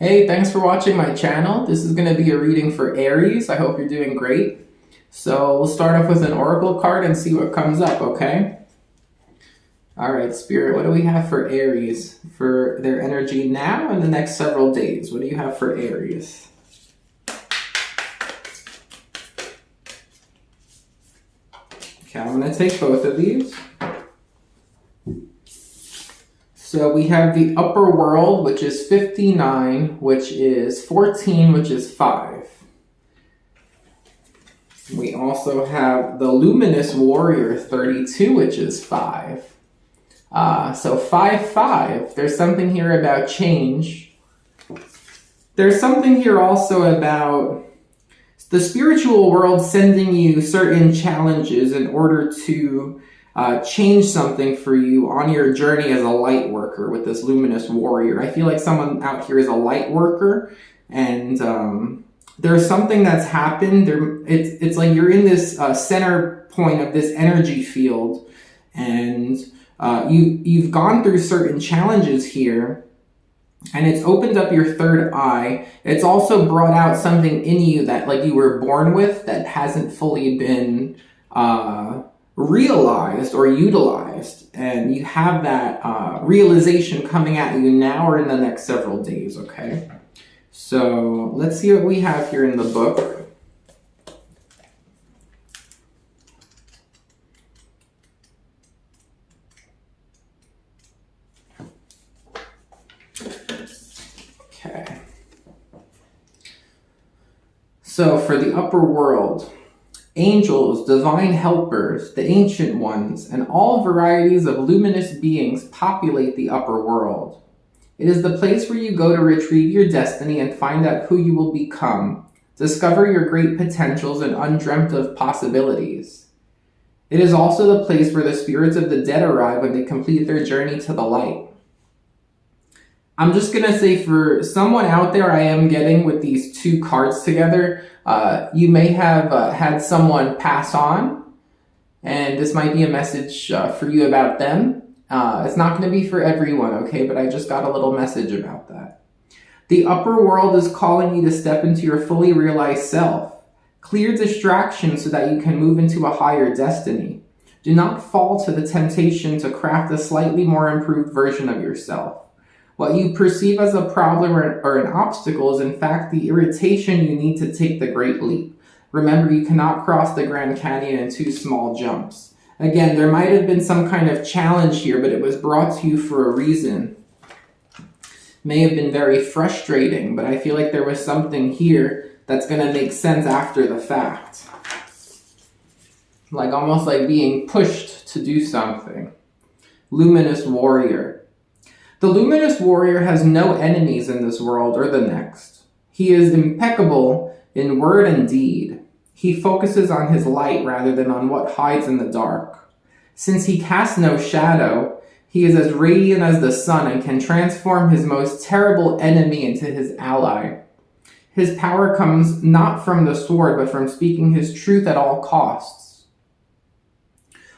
Hey, thanks for watching my channel. This is going to be a reading for Aries. I hope you're doing great. So we'll start off with an oracle card and see what comes up, okay? All right, Spirit, what do we have for Aries for their energy now and the next several days? What do you have for Aries? Okay, I'm going to take both of these. So we have the upper world, which is 59, which is 14, which is 5. We also have the Luminous Warrior, 32, which is 5. So 5-5, there's something here about change. There's something here also about the spiritual world sending you certain challenges in order to change something for you on your journey as a light worker with this Luminous Warrior. I feel like someone out here is a light worker, and there's something that's happened. It's like you're in this center point of this energy field, and you've gone through certain challenges here, and it's opened up your third eye. It's also brought out something in you that like you were born with that hasn't fully been realized or utilized, and you have that realization coming at you now or in the next several days, okay? So let's see what we have here in the book. Okay. So for the upper world, angels, divine helpers, the ancient ones, and all varieties of luminous beings populate the upper world. It is the place where you go to retrieve your destiny and find out who you will become, discover your great potentials and undreamt of possibilities. It is also the place where the spirits of the dead arrive when they complete their journey to the light. I'm just going to say for someone out there, I am getting with these two cards together, you may have had someone pass on, and this might be a message for you about them. It's not going to be for everyone, okay, but I just got a little message about that. The upper world is calling you to step into your fully realized self. Clear distractions so that you can move into a higher destiny. Do not fall to the temptation to craft a slightly more improved version of yourself. What you perceive as a problem or an obstacle is in fact the irritation you need to take the great leap. Remember, you cannot cross the Grand Canyon in 2 small jumps. Again, there might have been some kind of challenge here, but it was brought to you for a reason. May have been very frustrating, but I feel like there was something here that's going to make sense after the fact. Like almost like being pushed to do something. Luminous Warrior. The Luminous Warrior has no enemies in this world or the next. He is impeccable in word and deed. He focuses on his light rather than on what hides in the dark. Since he casts no shadow, he is as radiant as the sun and can transform his most terrible enemy into his ally. His power comes not from the sword, but from speaking his truth at all costs.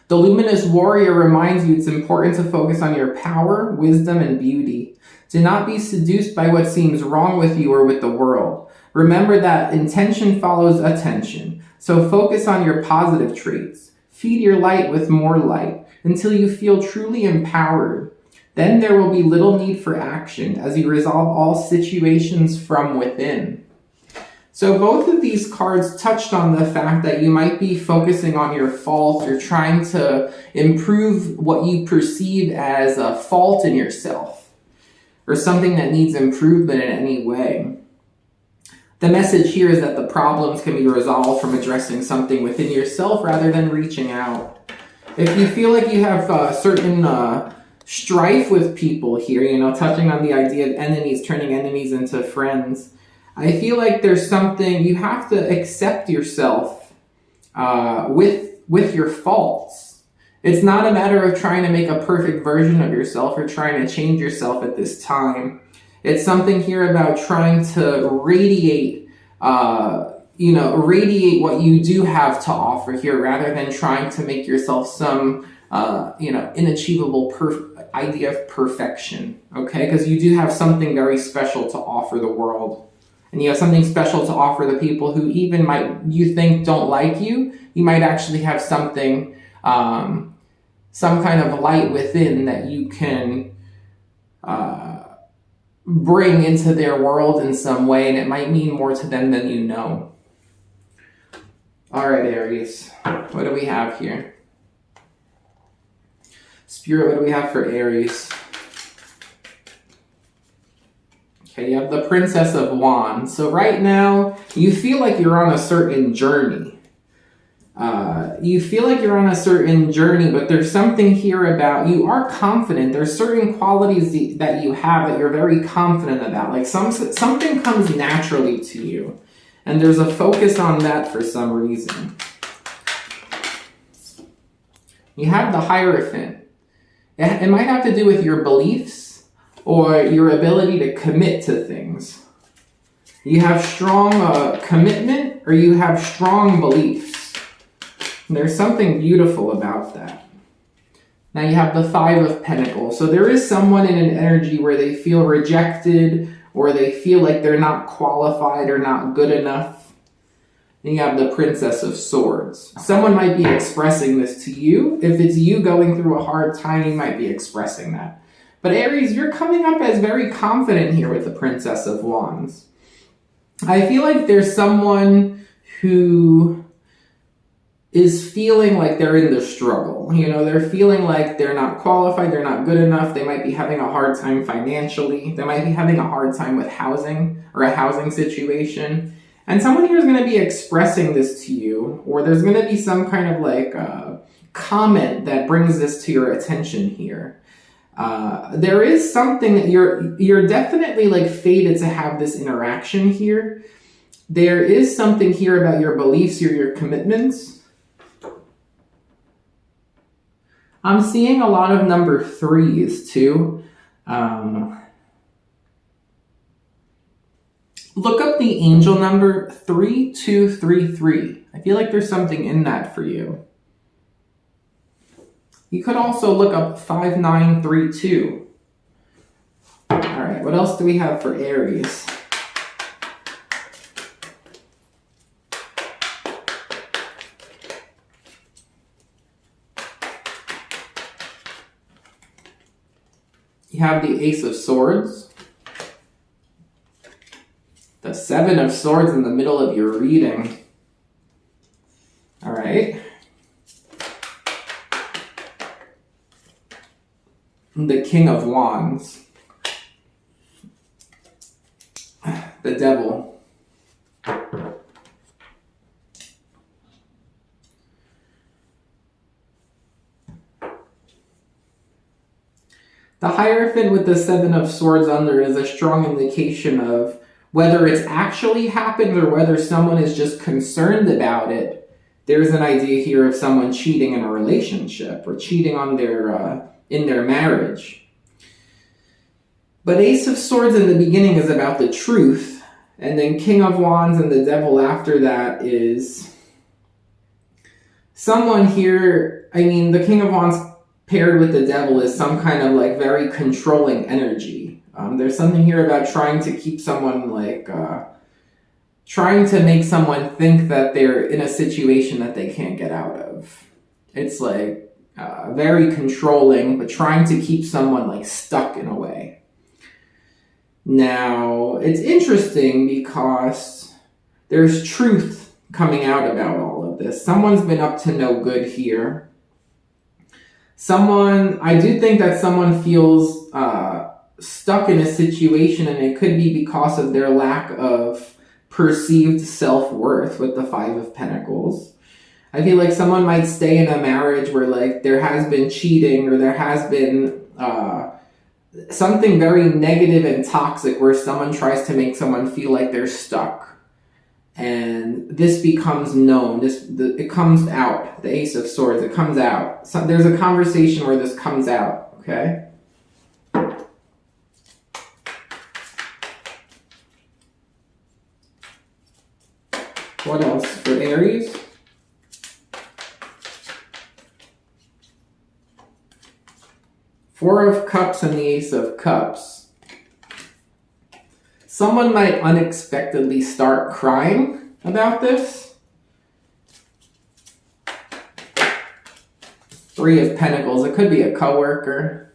The Luminous Warrior reminds you it's important to focus on your power, wisdom, and beauty. Do not be seduced by what seems wrong with you or with the world. Remember that intention follows attention, so focus on your positive traits. Feed your light with more light until you feel truly empowered. Then there will be little need for action as you resolve all situations from within. So both of these cards touched on the fact that you might be focusing on your faults or trying to improve what you perceive as a fault in yourself or something that needs improvement in any way. The message here is that the problems can be resolved from addressing something within yourself rather than reaching out. If you feel like you have certain strife with people here, touching on the idea of enemies, turning enemies into friends, I feel like there's something, you have to accept yourself with your faults. It's not a matter of trying to make a perfect version of yourself or trying to change yourself at this time. It's something here about trying to radiate what you do have to offer here rather than trying to make yourself some inachievable idea of perfection, okay? Because you do have something very special to offer the world. And you have something special to offer the people who even you think don't like you. You might actually have something, some kind of light within that you can bring into their world in some way, and it might mean more to them than you know. All right, Aries, what do we have here? Spirit, what do we have for Aries? Okay, you have the Princess of Wands. So right now, you feel like you're on a certain journey. But there's something here about you are confident. There's certain qualities that you have that you're very confident about. Like something comes naturally to you. And there's a focus on that for some reason. You have the Hierophant. It might have to do with your beliefs or your ability to commit to things. You have strong commitment or you have strong beliefs. And there's something beautiful about that. Now you have the Five of Pentacles. So there is someone in an energy where they feel rejected or they feel like they're not qualified or not good enough. Then you have the Princess of Swords. Someone might be expressing this to you. If it's you going through a hard time, you might be expressing that. But Aries, you're coming up as very confident here with the Princess of Wands. I feel like there's someone who is feeling like they're in the struggle. You know, they're feeling like they're not qualified, they're not good enough. They might be having a hard time financially. They might be having a hard time with housing or a housing situation. And someone here is going to be expressing this to you, or there's going to be some kind of like comment that brings this to your attention here. There is something that you're definitely like fated to have this interaction here. There is something here about your beliefs or your commitments. I'm seeing a lot of number 3s too. Look up the angel number 3233. I feel like there's something in that for you. You could also look up 5932. All right, what else do we have for Aries? You have the Ace of Swords. The Seven of Swords in the middle of your reading. All right. The King of Wands. The Devil. The Hierophant with the Seven of Swords under is a strong indication of whether it's actually happened or whether someone is just concerned about it. There's an idea here of someone cheating in a relationship or cheating on in their marriage. But Ace of Swords in the beginning is about the truth, and then King of Wands and the Devil after that is someone here. I mean, the King of Wands paired with the Devil is some kind of like very controlling energy. There's something here about trying to keep someone trying to make someone think that they're in a situation that they can't get out of. It's like very controlling, but trying to keep someone like stuck in a way. Now, it's interesting because there's truth coming out about all of this. Someone's been up to no good here. I do think that someone feels stuck in a situation, and it could be because of their lack of perceived self-worth with the Five of Pentacles. I feel like someone might stay in a marriage where like there has been cheating or there has been something very negative and toxic where someone tries to make someone feel like they're stuck. And this becomes known. It comes out. The Ace of Swords, it comes out. So there's a conversation where this comes out, okay? What else for Aries? Four of Cups and the Ace of Cups. Someone might unexpectedly start crying about this. Three of Pentacles. It could be a coworker.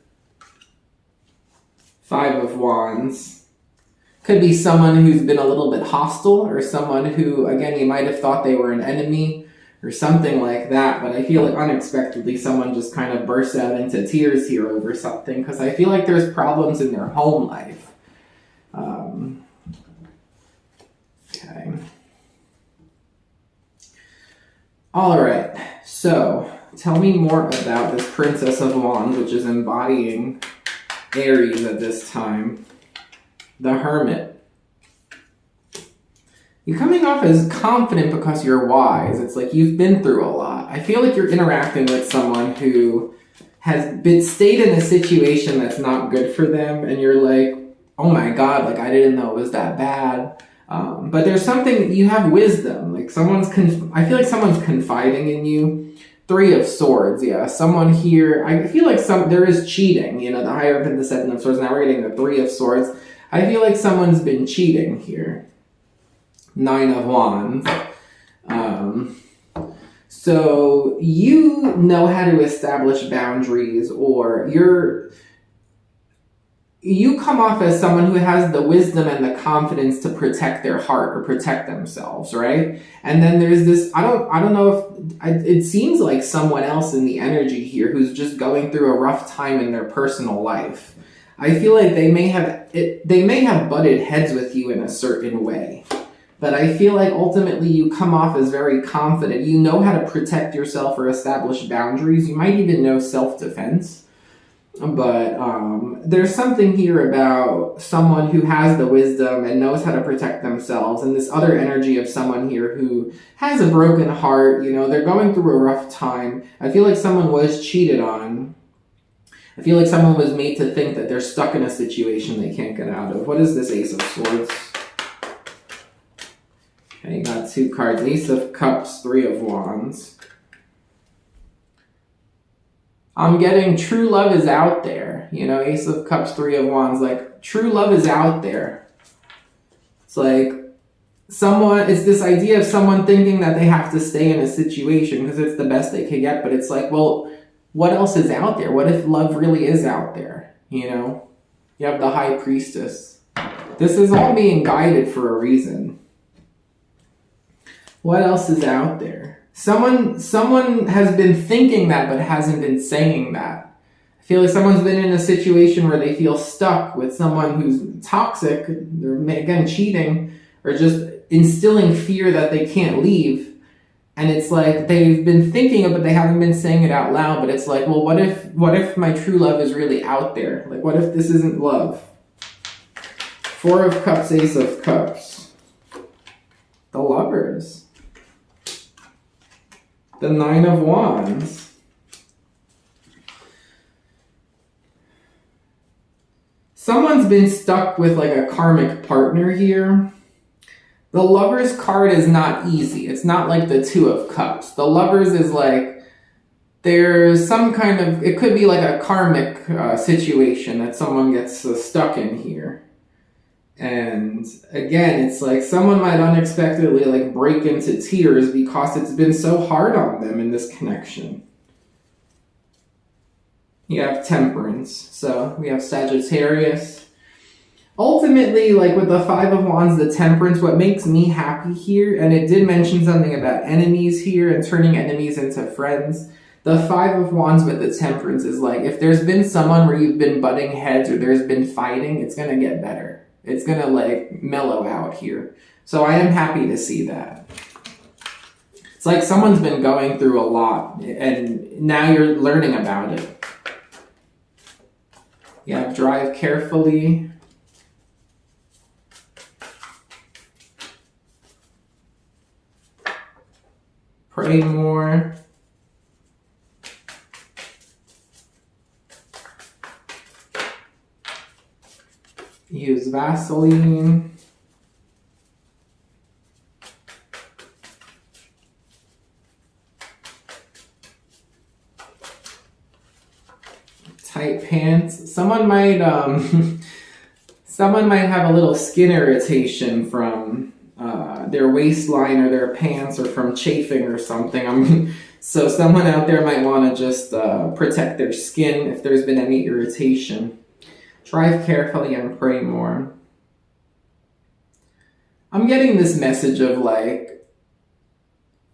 Five of Wands. Could be someone who's been a little bit hostile, or someone who, again, you might have thought they were an enemy or something like that, but I feel like unexpectedly someone just kind of bursts out into tears here over something, because I feel like there's problems in their home life. Okay. All right, so tell me more about this Princess of Wands, which is embodying Aries at this time. The Hermit. You're coming off as confident because you're wise. It's like you've been through a lot. I feel like you're interacting with someone who has stayed in a situation that's not good for them, and you're like, oh my God, like I didn't know it was that bad. But there's something, you have wisdom. Like I feel like someone's confiding in you. Three of Swords, yeah. Someone here, I feel like there is cheating. You know, the Hierophant, the Seven of Swords, now we're getting the Three of Swords. I feel like someone's been cheating here. Nine of Wands. So you know how to establish boundaries, or you come off as someone who has the wisdom and the confidence to protect their heart or protect themselves, right? And then there's this, I don't know if, it seems like someone else in the energy here who's just going through a rough time in their personal life. I feel like they may have butted heads with you in a certain way. But I feel like ultimately you come off as very confident. You know how to protect yourself or establish boundaries. You might even know self-defense. But there's something here about someone who has the wisdom and knows how to protect themselves, and this other energy of someone here who has a broken heart. You know, they're going through a rough time. I feel like someone was cheated on. I feel like someone was made to think that they're stuck in a situation they can't get out of. What is this Ace of Swords? Okay, you got two cards. Ace of Cups, Three of Wands. I'm getting true love is out there. You know, Ace of Cups, Three of Wands. Like, true love is out there. It's like it's this idea of someone thinking that they have to stay in a situation because it's the best they can get. But it's like, well, what else is out there? What if love really is out there? You know, you have the High Priestess. This is all being guided for a reason. What else is out there? Someone has been thinking that but hasn't been saying that. I feel like someone's been in a situation where they feel stuck with someone who's toxic, or again cheating, or just instilling fear that they can't leave. And it's like they've been thinking it, but they haven't been saying it out loud. But it's like, well, what if my true love is really out there? Like, what if this isn't love? Four of Cups, Ace of Cups. The Lovers. The Nine of Wands. Someone's been stuck with like a karmic partner here. The Lovers card is not easy. It's not like the Two of Cups. The Lovers is like, there's some kind of, it could be like a karmic situation that someone gets stuck in here. And again, it's like someone might unexpectedly like break into tears because it's been so hard on them in this connection. You have Temperance. So we have Sagittarius. Ultimately, like with the Five of Wands, the Temperance, what makes me happy here, and it did mention something about enemies here and turning enemies into friends. The Five of Wands with the Temperance is like, if there's been someone where you've been butting heads or there's been fighting, it's going to get better. It's going to like mellow out here. So I am happy to see that. It's like someone's been going through a lot and now you're learning about it. Yeah, drive carefully. Pray more. Use Vaseline. Tight pants. someone might someone might have a little skin irritation from their waistline or their pants or from chafing or something. So someone out there might want to just protect their skin if there's been any irritation. Drive carefully and pray more. I'm getting this message of like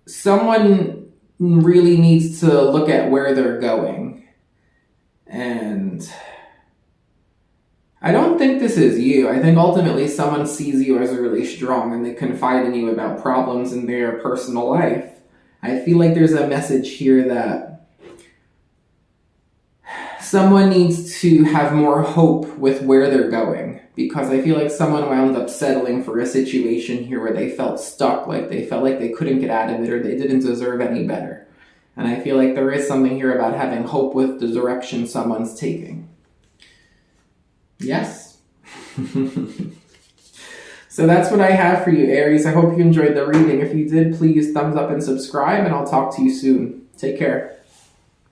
someone really needs to look at where they're going. And I don't think this is you. I think ultimately someone sees you as really strong and they confide in you about problems in their personal life. I feel like there's a message here that someone needs to have more hope with where they're going, because I feel like someone wound up settling for a situation here where they felt stuck, like they felt like they couldn't get out of it or they didn't deserve any better. And I feel like there is something here about having hope with the direction someone's taking. Yes? So that's what I have for you, Aries. I hope you enjoyed the reading. If you did, please thumbs up and subscribe, and I'll talk to you soon. Take care.